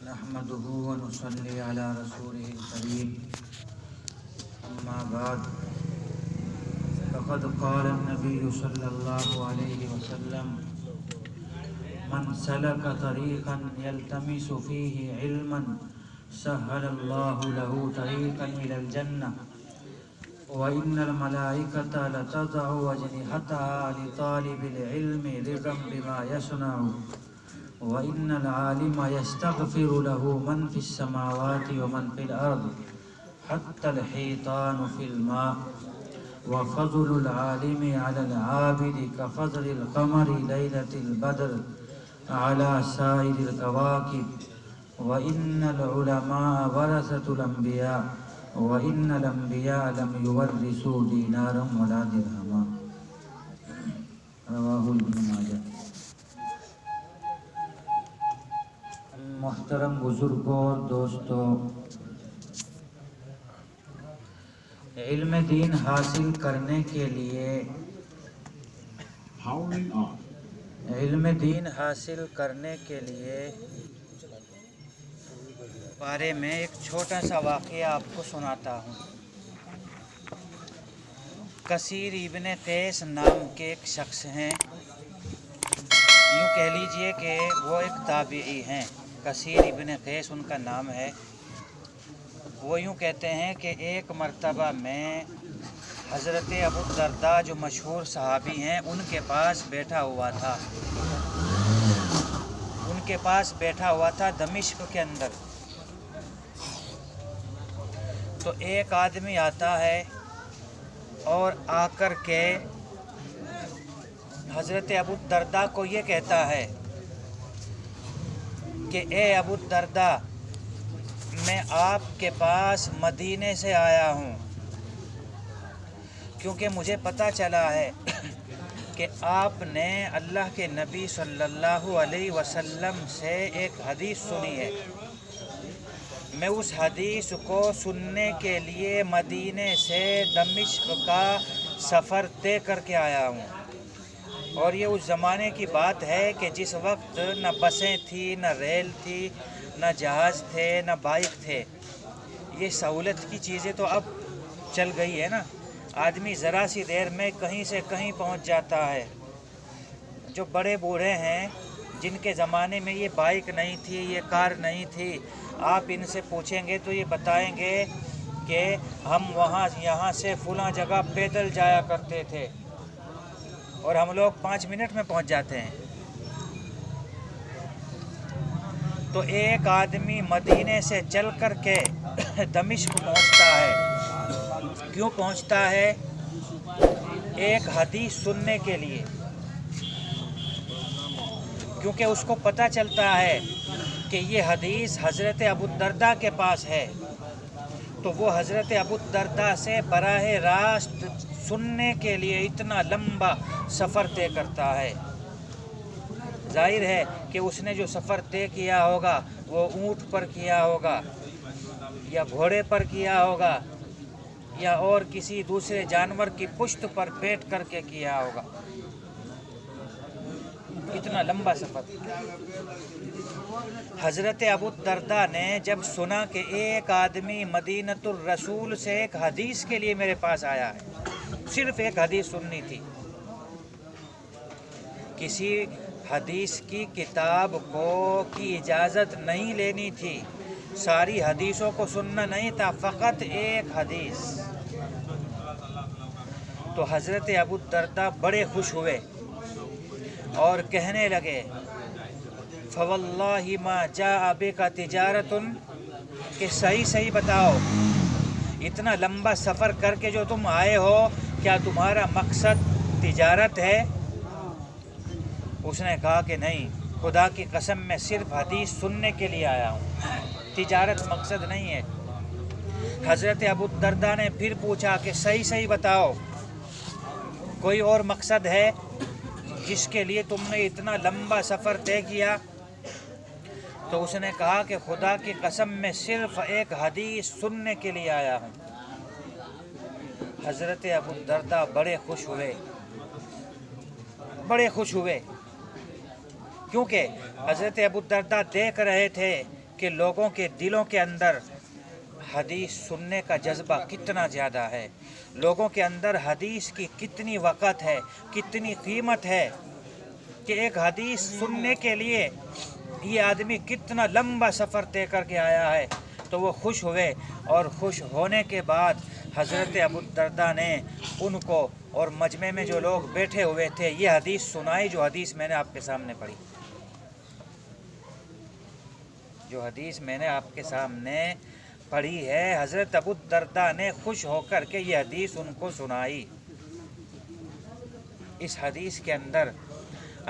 نحمده ونصلي على رسوله الكريم أما بعد فقد قال النبي صلى الله عليه وسلم من سلك طريقا يلتمس فيه علما سهل الله له طريقا إلى الجنة وإن الملائكة لتضع أجنحتها لطالب العلم رضا بما يصنع وإن العالم يستغفر له من في السماوات ومن في الأرض حتى الحيطان في الماء وفضل العالم على العابد كفضل القمر ليلة البدر على سائر الكواكب وإن العلماء ورثة الأنبياء وإن الأنبياء لم يورثوا دينارا ولا درهما رواه ابن ماجہ۔ محترم بزرگوں اور دوستوں، علم دین حاصل کرنے کے لیے بارے میں ایک چھوٹا سا واقعہ آپ کو سناتا ہوں۔ کثیر ابن قیس نام کے ایک شخص ہیں، یوں کہہ لیجئے کہ وہ ایک تابعی ہیں۔ کثیر ابن قیس ان کا نام ہے۔ وہ یوں کہتے ہیں کہ ایک مرتبہ میں حضرت ابو الدرداء جو مشہور صحابی ہیں ان کے پاس بیٹھا ہوا تھا دمشق کے اندر۔ تو ایک آدمی آتا ہے اور آ کر کے حضرت ابو الدرداء کو یہ کہتا ہے کہ اے ابو الدرداء، میں آپ کے پاس مدینے سے آیا ہوں کیونکہ مجھے پتہ چلا ہے کہ آپ نے اللہ کے نبی صلی اللہ علیہ وسلم سے ایک حدیث سنی ہے۔ میں اس حدیث کو سننے کے لیے مدینے سے دمشق کا سفر طے کر کے آیا ہوں، اور یہ اس زمانے کی بات ہے کہ جس وقت نہ بسیں تھیں، نہ ریل تھی، نہ جہاز تھے، نہ بائک تھے۔ یہ سہولت کی چیزیں تو اب چل گئی ہے نا، آدمی ذرا سی دیر میں کہیں سے کہیں پہنچ جاتا ہے۔ جو بڑے بوڑھے ہیں جن کے زمانے میں یہ بائک نہیں تھی، یہ کار نہیں تھی، آپ ان سے پوچھیں گے تو یہ بتائیں گے کہ ہم یہاں سے فلاں جگہ پیدل جایا کرتے تھے اور ہم لوگ 5 منٹ میں پہنچ جاتے ہیں۔ تو ایک آدمی مدینے سے چل کر کے دمشق پہنچتا ہے۔ کیوں پہنچتا ہے؟ ایک حدیث سننے کے لیے، کیونکہ اس کو پتہ چلتا ہے کہ یہ حدیث حضرت ابو الدرداء کے پاس ہے، تو وہ حضرت ابو الدرداء سے براہ راست سننے کے لیے اتنا لمبا سفر طے کرتا ہے۔ ظاہر ہے کہ اس نے جو سفر طے کیا ہوگا وہ اونٹ پر کیا ہوگا یا گھوڑے پر کیا ہوگا یا اور کسی دوسرے جانور کی پشت پر بیٹھ کر کے کیا ہوگا۔ اتنا لمبا سفر۔ حضرت ابو الدرداء نے جب سنا کہ ایک آدمی مدینۃ الرسول سے ایک حدیث کے لیے میرے پاس آیا ہے، صرف ایک حدیث سننی تھی، کسی حدیث کی کتاب کی اجازت نہیں لینی تھی، ساری حدیثوں کو سننا نہیں تھا، فقط ایک حدیث۔ تو حضرت ابو الدرداء بڑے خوش ہوئے اور کہنے لگے فواللہ ما جاء بک تجارت، کہ صحیح بتاؤ، اتنا لمبا سفر کر کے جو تم آئے ہو کیا تمہارا مقصد تجارت ہے؟ اس نے کہا کہ نہیں، خدا کی قسم میں صرف حدیث سننے کے لیے آیا ہوں، تجارت مقصد نہیں ہے۔ حضرت ابو الدرداء نے پھر پوچھا کہ صحیح بتاؤ، کوئی اور مقصد ہے جس کے لیے تم نے اتنا لمبا سفر طے کیا؟ تو اس نے کہا کہ خدا کی قسم میں صرف ایک حدیث سننے کے لیے آیا ہوں۔ حضرت ابو الدرداء بڑے خوش ہوئے کیونکہ حضرت ابو الدرداء دیکھ رہے تھے کہ لوگوں کے دلوں کے اندر حدیث سننے کا جذبہ کتنا زیادہ ہے، لوگوں کے اندر حدیث کی کتنی وقت ہے، کتنی قیمت ہے، کہ ایک حدیث سننے کے لیے یہ آدمی کتنا لمبا سفر طے کر کے آیا ہے۔ تو وہ خوش ہوئے، اور خوش ہونے کے بعد حضرت ابو الدرداء نے ان کو اور مجمع میں جو لوگ بیٹھے ہوئے تھے یہ حدیث سنائی، جو حدیث میں نے آپ کے سامنے پڑھی، جو حدیث میں نے آپ کے سامنے پڑھی ہے۔ حضرت ابو الدرداء نے خوش ہو کر کے یہ حدیث ان کو سنائی۔ اس حدیث کے اندر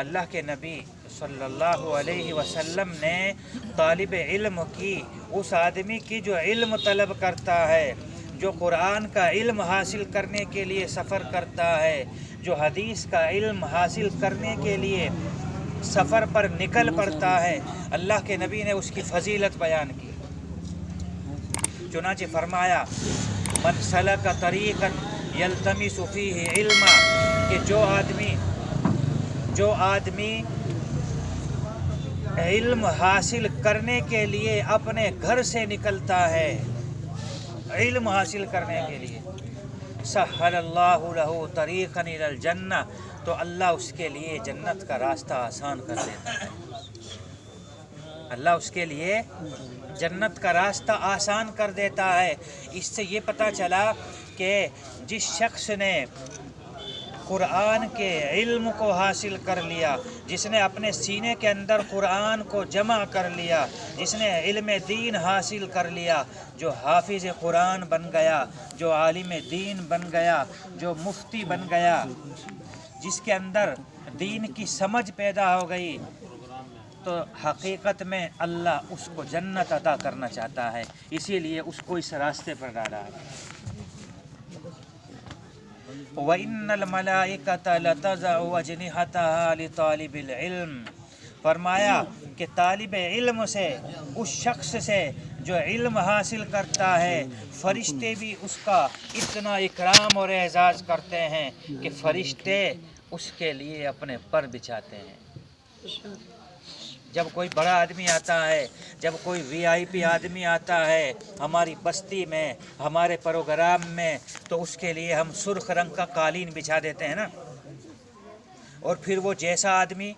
اللہ کے نبی صلی اللہ علیہ وسلم نے طالب علم کی، اس آدمی کی جو علم طلب کرتا ہے، جو قرآن کا علم حاصل کرنے کے لیے سفر کرتا ہے، جو حدیث کا علم حاصل کرنے کے لیے سفر پر نکل پڑتا ہے، اللہ کے نبی نے اس کی فضیلت بیان کی۔ چنانچہ فرمایا من سلک طریقا یلتمس فیہ علما، کہ جو آدمی علم حاصل کرنے کے لیے اپنے گھر سے نکلتا ہے، علم حاصل کرنے کے لیے، سہل اللہ لہ طریقا الی الجنہ، تو اللہ اس کے لیے جنت کا راستہ آسان کر دیتا ہے۔ اللہ اس کے لیے جنت کا راستہ آسان کر دیتا ہے۔ اس سے یہ پتہ چلا کہ جس شخص نے قرآن کے علم کو حاصل کر لیا، جس نے اپنے سینے کے اندر قرآن کو جمع کر لیا، جس نے علم دین حاصل کر لیا، جو حافظ قرآن بن گیا، جو عالم دین بن گیا، جو مفتی بن گیا، جس کے اندر دین کی سمجھ پیدا ہو گئی، تو حقیقت میں اللہ اس کو جنت عطا کرنا چاہتا ہے، اسی لیے اس کو اس راستے پر ڈالا ہے۔ وَإِنَّ الْمَلَائِكَةَ لَتَضَعُ أَجْنِحَتَهَا لِطَالِبِ الْعِلْمِ، فرمایا کہ طالب علم سے، اس شخص سے جو علم حاصل کرتا ہے، فرشتے بھی اس کا اتنا اکرام اور اعزاز کرتے ہیں کہ فرشتے اس کے لیے اپنے پر بچھاتے ہیں۔ جب کوئی بڑا آدمی آتا ہے، جب کوئی وی آئی پی آدمی آتا ہے ہماری بستی میں، ہمارے پروگرام میں، تو اس کے لیے ہم سرخ رنگ کا قالین بچھا دیتے ہیں نا، اور پھر وہ جیسا آدمی،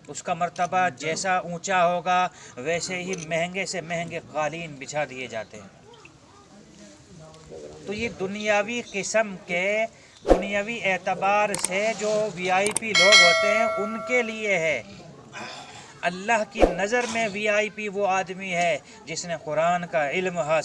اس کا مرتبہ جیسا اونچا ہوگا ویسے ہی مہنگے سے مہنگے قالین بچھا دیے جاتے ہیں۔ تو یہ دنیاوی قسم کے، دنیاوی اعتبار سے جو وی آئی پی لوگ ہوتے ہیں ان کے لیے ہے۔ اللہ کی نظر میں وی آئی پی وہ آدمی ہے جس نے قرآن کا علم حاصل